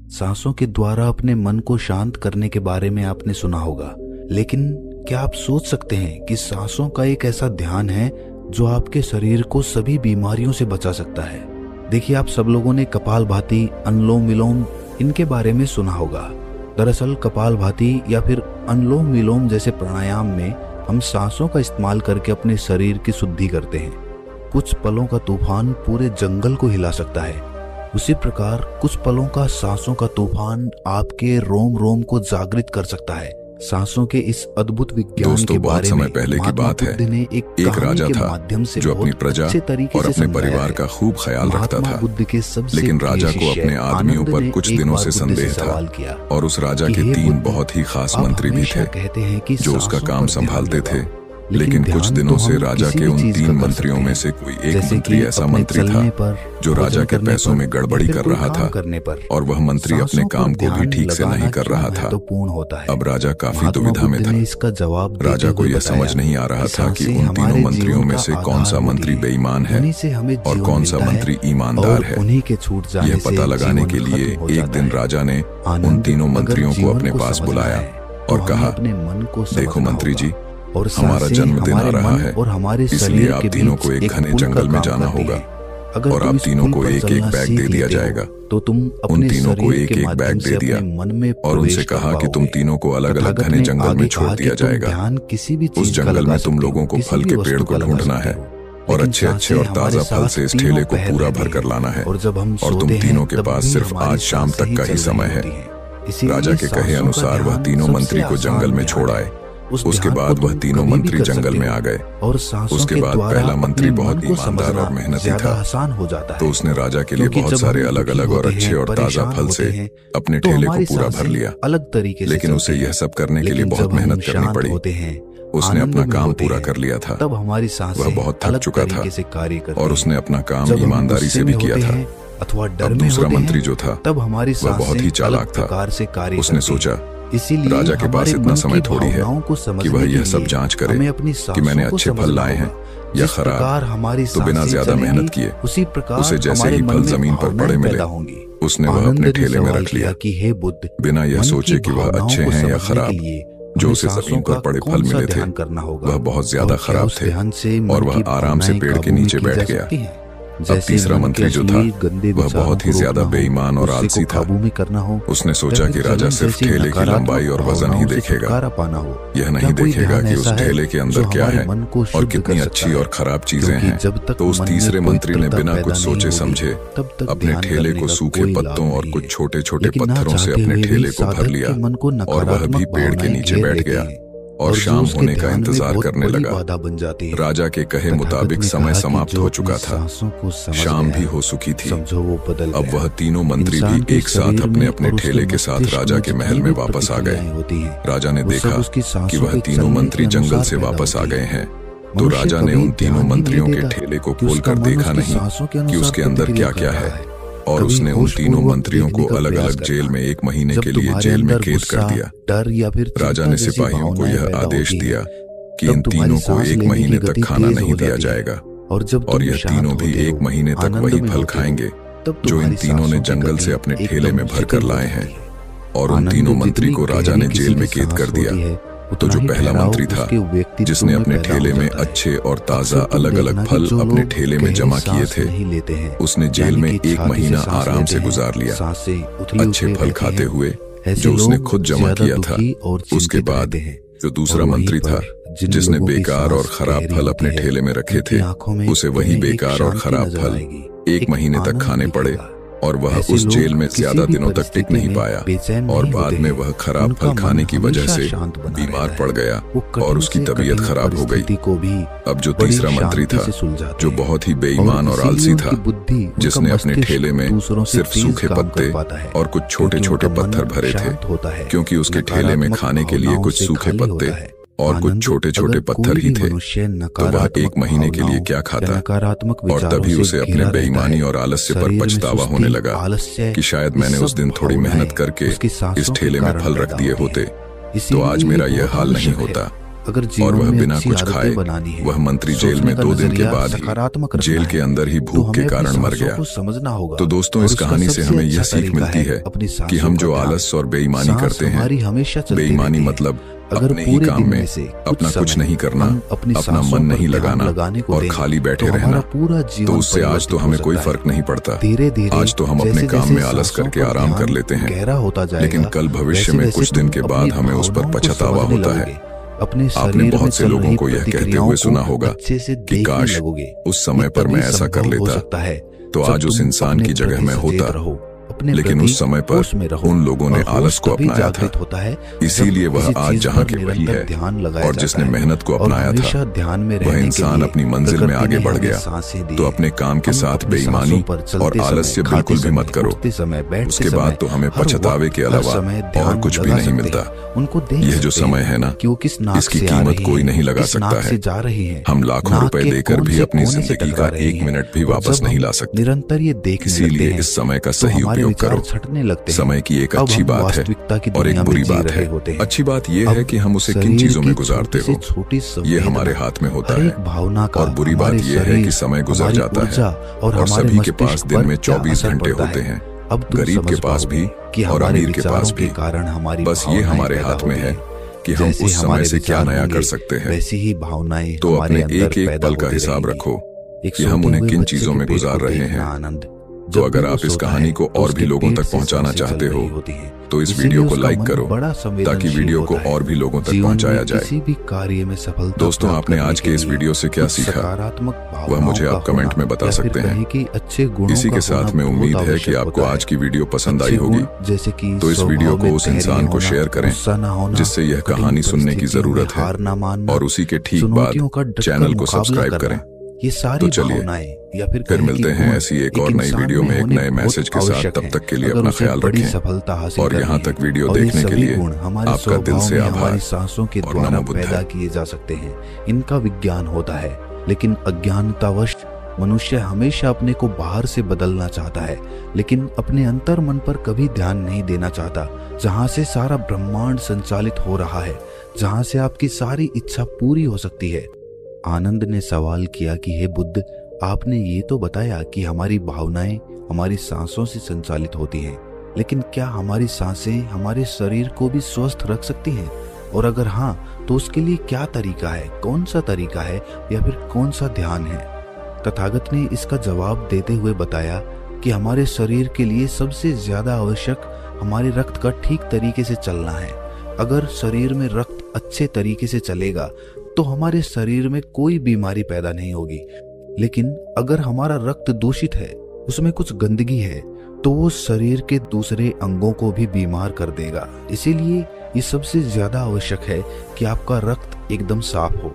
सांसों के द्वारा अपने मन को शांत करने के बारे में आपने सुना होगा, लेकिन क्या आप सोच सकते हैं कि सांसों का एक ऐसा ध्यान है जो आपके शरीर को सभी बीमारियों से बचा सकता है। देखिए, आप सब लोगों ने कपालभाति, अनुलोम विलोम इनके बारे में सुना होगा। दरअसल कपालभाति या फिर अनुलोम विलोम जैसे प्राणायाम में हम सांसों का इस्तेमाल करके अपने शरीर की शुद्धि करते हैं। कुछ पलों का तूफान पूरे जंगल को हिला सकता है, उसी प्रकार कुछ पलों का सांसों का तूफान आपके रोम रोम को जागृत कर सकता है। सांसों के इस अद्भुत विज्ञान के बारे में पहले की बात है, एक राजा था जो अपनी प्रजा और अपने परिवार का खूब ख्याल रखता था, लेकिन राजा को अपने आदमियों पर कुछ दिनों से संदेह था और उस राजा के 3 बहुत ही खास मंत्री भी थे जो उसका काम संभालते थे। लेकिन कुछ दिनों से राजा के उन 3 मंत्रियों में से कोई एक मंत्री ऐसा मंत्री था जो राजा के पैसों में गड़बड़ी कर रहा था और वह मंत्री अपने काम को भी ठीक से नहीं कर रहा था। अब राजा काफी दुविधा में था। राजा को यह समझ नहीं आ रहा था कि उन 3 मंत्रियों में से कौन सा मंत्री बेईमान है और कौन सा मंत्री ईमानदार है। यह पता लगाने के लिए एक दिन राजा ने उन 3 मंत्रियों को अपने पास बुलाया और कहा, देखो मंत्री जी, हमारा जन्मदिन आ रहा है, इसलिए आप तीनों को एक घने जंगल में जाना होगा और आप तीनों को एक एक बैग दे दिया जाएगा। तो तुम उन तीनों को एक एक बैग दे दिया और उनसे कहा कि तुम तीनों को अलग अलग घने जंगल में छोड़ दिया जाएगा। उस जंगल में तुम लोगों को फल के पेड़ को ढूंढना है और अच्छे अच्छे और ताजा फल से इस ठेले को पूरा भर कर लाना है और तुम तीनों के पास सिर्फ आज शाम तक का ही समय है। राजा के कहे अनुसार वह तीनों मंत्री को जंगल में छोड़ आए। उसके बाद वह तीनों मंत्री जंगल में आ गए। उसके बाद पहला मंत्री बहुत ईमानदार और मेहनती था, तो उसने राजा के लिए बहुत सारे अलग अलग और अच्छे और ताजा फल से अपने ठेले को पूरा भर लिया। लेकिन उसे यह सब करने के लिए बहुत मेहनत करनी पड़ी। उसने अपना काम पूरा कर लिया था। वह बहुत थक चुका था और उसने अपना काम ईमानदारी से भी किया था। अब दूसरा मंत्री जो था वह बहुत ही चालाक था। उसने सोचा, राजा के पास इतना समय थोड़ी है कि वह यह सब जांच करे कि मैंने अच्छे फल लाए हैं या खराब, तो बिना ज्यादा मेहनत किए उसे जैसे ही फल जमीन पर पड़े मिले उसने वह अपने ठेले में रख लिया, बिना यह सोचे कि वह अच्छे हैं या खराब। जो उसे जमीन पर पड़े फल मिले थे वह बहुत ज्यादा खराब थे और वह आराम से पेड़ के नीचे बैठ गया। अब तीसरा मंत्री जो था वह बहुत ही ज्यादा बेईमान और आलसी था। उसने सोचा कि राजा सिर्फ ठेले की लंबाई और वजन ही देखेगा, यह नहीं देखेगा कि उस ठेले के अंदर क्या है और कितनी अच्छी और खराब चीजें हैं। तो उस तीसरे मंत्री ने बिना कुछ सोचे समझे अपने ठेले को सूखे पत्तों और कुछ छोटे छोटे पत्थरों से अपने ठेले को भर लिया और वह भी पेड़ के नीचे बैठ गया और शाम होने का इंतजार करने लगा। राजा के कहे मुताबिक समय समाप्त हो चुका था, शाम भी हो चुकी थी। अब वह तीनों मंत्री भी एक साथ अपने अपने ठेले के साथ राजा के महल में वापस आ गए। राजा ने देखा कि वह तीनों मंत्री जंगल से वापस आ गए हैं, तो राजा ने उन तीनों मंत्रियों के ठेले को खोलकर देखा नहीं कि उसके अंदर क्या क्या है और उसने उन तीनों मंत्रियों को अलग अलग जेल में 1 महीने के लिए जेल में कैद कर दिया। राजा ने सिपाहियों को यह आदेश दिया कि इन तीनों को 1 महीने तक खाना नहीं दिया जाएगा और यह तीनों भी 1 महीने तक वही फल खाएंगे जो इन तीनों ने जंगल से अपने ठेले में भर कर लाए हैं। और उन तीनों मंत्री को राजा ने जेल में कैद कर दिया। तो जो पहला मंत्री था जिसने अपने ठेले में अच्छे और ताजा अलग अलग फल अपने ठेले में जमा किए थे, उसने जेल में 1 महीना आराम से गुजार लिया, अच्छे फल खाते हुए जो उसने खुद जमा किया था। उसके बाद जो दूसरा मंत्री था जिसने बेकार और खराब फल अपने ठेले में रखे थे, उसे वही बेकार और खराब फल 1 महीने तक खाने पड़े और वह उस जेल में ज्यादा दिनों तक टिक नहीं पाया और बाद में वह खराब फल खाने की वजह से बीमार पड़ गया और उसकी तबीयत खराब हो गई। अब जो तीसरा मंत्री था जो बहुत ही बेईमान और आलसी था, जिसने अपने ठेले में सिर्फ सूखे पत्ते और कुछ छोटे छोटे पत्थर भरे थे, क्योंकि उसके ठेले में खाने के लिए कुछ सूखे पत्ते और कुछ छोटे छोटे पत्थर ही थे, तो वह 1 महीने के लिए क्या खाता। और तभी उसे अपने बेईमानी और आलस्य पर पछतावा होने लगा कि शायद मैंने उस दिन थोड़ी मेहनत करके इस ठेले में फल रख दिए होते तो आज मेरा यह हाल नहीं होता। अगर और वह जीवन में बिना अच्छी कुछ आदतें खाए बनानी है, वह मंत्री जेल सोचने में का 2 दिन के नजरिया बाद सकारात्मक ही रखना जेल है, के अंदर ही तो भूख के हमें अपनी कारण मर सांसों गया। को समझना होगा। तो दोस्तों, और इस उसका कहानी से सबसे हमें यह अच्छा सीख तरीका मिलती है अपनी कि सांसों हम का जो ध्यान। आलस और बेईमानी सांस करते हमारी हैं, हमेशा चलती बेईमानी रहती है। मतलब अगर अपने ही पूरे काम दिन में से अपना कुछ समय नहीं करना, हम अपनी अपना सांसों मन पर नहीं ध्यान लगाना लगाने को और दें, खाली बैठे तो रहना, हमारा पूरा जीवन तो उससे आज तो हमें कोई फर्क नहीं पड़ता। धीरे धीरे आज तो हम अपने काम में आलस करके आराम कर लेते हैं, गहरा होता जाएगा, लेकिन कल भविष्य में कुछ दिन के बाद हमें उस पर पछतावा होता है। अपने आपने बहुत से लोगों को यह कहते हुए सुना होगा कि काश उस समय पर मैं ऐसा कर लेता तो आज उस इंसान की जगह मैं होता, लेकिन उस समय पर उन लोगों ने आलस को अपनाया था। इसीलिए वह आज जहाँ के वही है, और जिसने मेहनत को अपनाया था वह इंसान अपनी मंजिल में आगे बढ़ गया। तो अपने काम के साथ बेईमानी और आलस्य बिल्कुल भी मत करो। उसके बाद तो हमें पछतावे के अलावा और कुछ भी नहीं मिलता। यह जो समय है ना, इसकी कीमत कोई नहीं लगा सकता है। हम लाखों रुपए देकर भी अपनी जिंदगी का 1 मिनट भी वापस नहीं ला सकते। निरंतर ये देखने इसीलिए इस समय का सही उपयोग करो। समय की एक अच्छी बात है और एक बुरी बात है। अच्छी बात यह है कि हम उसे किन चीजों में गुजारते हो, ये हमारे हाथ में होता है। और बुरी बात यह है कि समय गुजर जाता है और सभी के पास दिन में 24 घंटे होते हैं, गरीब के पास भी और अमीर के पास भी। बस ये हमारे हाथ में है कि हम उस समय से क्या नया कर सकते हैं। वैसी ही भावनाएं तो अपने एक एक पल का हिसाब रखो कि हम उन्हें किन चीजों में गुजार रहे हैं। तो अगर आप इस कहानी को और भी लोगों तक पहुंचाना चाहते हो तो इस वीडियो को लाइक करो ताकि वीडियो को और भी लोगों तक पहुंचाया जाए। किसी भी कार्य में सफलता दोस्तों, आपने आज के इस वीडियो से क्या सीखा वह मुझे आप कमेंट में बता सकते हैं। इसी के साथ में उम्मीद है कि आपको आज की वीडियो पसंद आई होगी, जैसे कि तो इस वीडियो को उस इंसान को शेयर करें जिससे यह कहानी सुनने की जरूरत है, और उसी के ठीक बाद चैनल को सब्सक्राइब करें। ये सारी तो चलिए या फिर मिलते हैं ऐसी एक और नई वीडियो में एक नए मैसेज के साथ। तब तक के लिए अपना ख्याल रखें और यहाँ तक वीडियो देखने के लिए आपका दिल से आभार। सांसों के द्वारा पैदा किए जा सकते हैं, इनका विज्ञान होता है, लेकिन अज्ञानतावश मनुष्य हमेशा अपने को बाहर से बदलना चाहता है, लेकिन अपने अंतर मन पर कभी ध्यान नहीं देना चाहता, जहाँ से सारा ब्रह्मांड संचालित हो रहा है, जहाँ से आपकी सारी इच्छा पूरी हो सकती है। आनंद ने सवाल किया कि हे बुद्ध, आपने ये तो बताया कि हमारी भावनाएं हमारी सांसों से संचालित होती हैं, लेकिन क्या हमारी सांसें हमारे शरीर को भी स्वस्थ रख सकती हैं? और अगर हाँ, तो उसके लिए क्या तरीका है, कौन सा तरीका है या फिर कौन सा ध्यान है? तथागत ने इसका जवाब देते हुए बताया कि हमारे शरीर के लिए सबसे ज्यादा आवश्यक हमारे रक्त का ठीक तरीके से चलना है। अगर शरीर में रक्त अच्छे तरीके से चलेगा तो हमारे शरीर में कोई बीमारी पैदा नहीं होगी, लेकिन अगर हमारा रक्त दूषित है, उसमें कुछ गंदगी है, तो वो शरीर के दूसरे अंगों को भी बीमार कर देगा। इसीलिए ये सबसे ज्यादा आवश्यक है कि आपका रक्त एकदम साफ हो,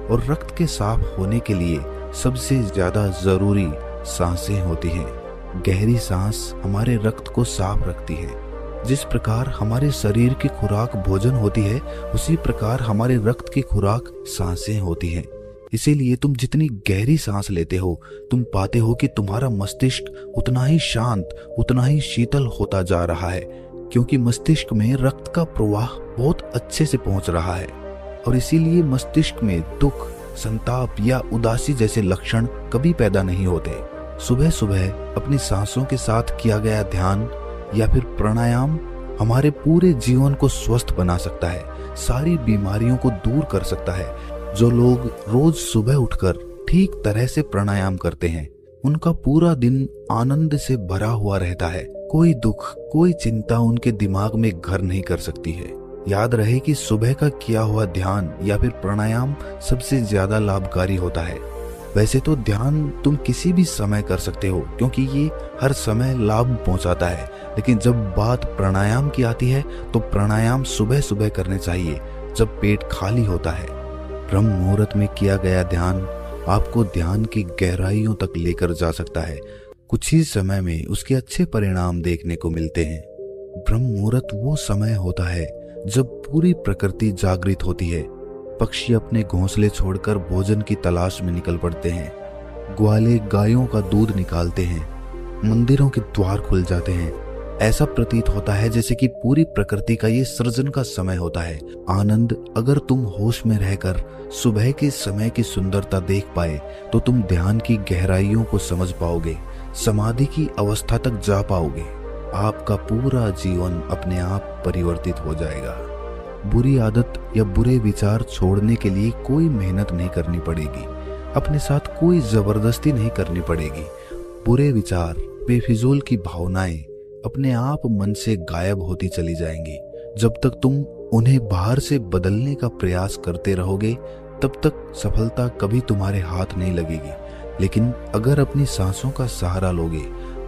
और रक्त के साफ होने के लिए सबसे ज्यादा जरूरी सांसें होती हैं। गहरी सांस हमारे रक्त को साफ रखती है। जिस प्रकार हमारे शरीर की खुराक भोजन होती है, उसी प्रकार हमारे रक्त की खुराक सांसें होती हैं। इसीलिए तुम जितनी गहरी सांस लेते हो, तुम पाते हो कि तुम्हारा मस्तिष्क उतना ही शांत, उतना ही शीतल होता जा रहा है, क्योंकि मस्तिष्क में रक्त का प्रवाह बहुत अच्छे से पहुंच रहा है। और इसीलिए मस्तिष्क में दुख, संताप या उदासी जैसे लक्षण कभी पैदा नहीं होते। सुबह सुबह अपनी सांसों के साथ किया गया ध्यान या फिर प्राणायाम हमारे पूरे जीवन को स्वस्थ बना सकता है, सारी बीमारियों को दूर कर सकता है। जो लोग रोज सुबह उठकर ठीक तरह से प्राणायाम करते हैं, उनका पूरा दिन आनंद से भरा हुआ रहता है। कोई दुख, कोई चिंता उनके दिमाग में घर नहीं कर सकती है। याद रहे कि सुबह का किया हुआ ध्यान या फिर प्राणायाम सबसे ज्यादा लाभकारी होता है। वैसे तो ध्यान तुम किसी भी समय कर सकते हो, क्योंकि ये हर समय लाभ पहुंचाता है, लेकिन जब बात प्राणायाम की आती है तो प्राणायाम सुबह सुबह करने चाहिए, जब पेट खाली होता है। ब्रह्म मुहूर्त में किया गया ध्यान आपको ध्यान की गहराइयों तक लेकर जा सकता है। कुछ ही समय में उसके अच्छे परिणाम देखने को मिलते हैं। ब्रह्म मुहूर्त वो समय होता है जब पूरी प्रकृति जागृत होती है। पक्षी अपने घोंसले छोड़कर भोजन की तलाश में निकल पड़ते हैं। ग्वाले गायों का दूध निकालते हैं। मंदिरों के द्वार खुल जाते हैं। ऐसा प्रतीत होता है जैसे कि पूरी प्रकृति का ये सृजन का समय होता है। आनंद, अगर तुम होश में रहकर सुबह के समय की सुंदरता देख पाए तो तुम ध्यान की गहराइयों को समझ पाओगे, समाधि की अवस्था तक जा पाओगे। आपका पूरा जीवन अपने आप परिवर्तित हो जाएगा। बुरी आदत या बुरे विचार छोड़ने के लिए कोई मेहनत नहीं करनी पड़ेगी, अपने साथ कोई जबरदस्ती नहीं करनी पड़ेगी। बुरे विचार, बेफिजूल की भावनाएं अपने आप मन से गायब होती चली जाएंगी। जब तक तुम उन्हें बाहर से बदलने का प्रयास करते रहोगे तब तक सफलता कभी तुम्हारे हाथ नहीं लगेगी। लेकिन अगर अपनी सांसों का सहारा लोगे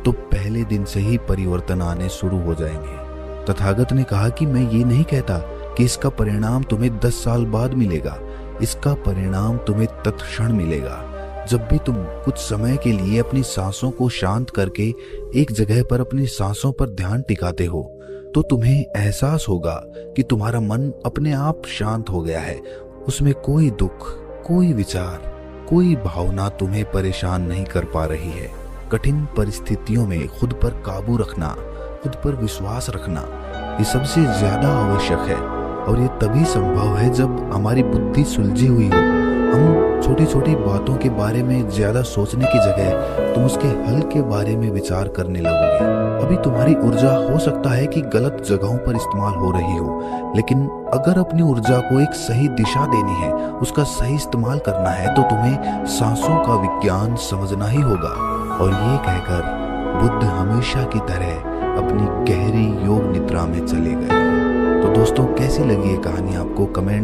तो पहले दिन से ही परिवर्तन आने शुरू हो जाएंगे। तथागत ने कहा कि मैं ये नहीं कहता कि इसका परिणाम तुम्हें 10 साल बाद मिलेगा, इसका परिणाम तुम्हें तत्क्षण मिलेगा। जब भी तुम कुछ समय के लिए अपनी सांसों को शांत करके एक जगह पर अपनी सांसों पर ध्यान टिकाते हो तो तुम्हें एहसास होगा कि तुम्हारा मन अपने आप शांत हो गया है। उसमें कोई दुख, कोई विचार, कोई भावना तुम्हें परेशान नहीं कर पा रही है। कठिन परिस्थितियों में खुद पर काबू रखना, खुद पर विश्वास रखना, ये सबसे ज्यादा आवश्यक है। और ये तभी संभव है जब हमारी बुद्धि सुलझी हुई हो। हम छोटी छोटी बातों के बारे में ज्यादा सोचने की जगह तुम उसके हल के बारे में विचार करने लगोगे। अभी तुम्हारी ऊर्जा हो सकता है कि गलत जगहों पर इस्तेमाल हो रही हो, लेकिन अगर अपनी ऊर्जा को एक सही दिशा देनी है, उसका सही इस्तेमाल करना है तो तुम्हें सांसों का विज्ञान समझना ही होगा। और ये कहकर बुद्ध हमेशा की तरह अपनी गहरी योग निद्रा में चले गए। तो दोस्तों, कैसी लगी ये कहानी आपको? कमेंट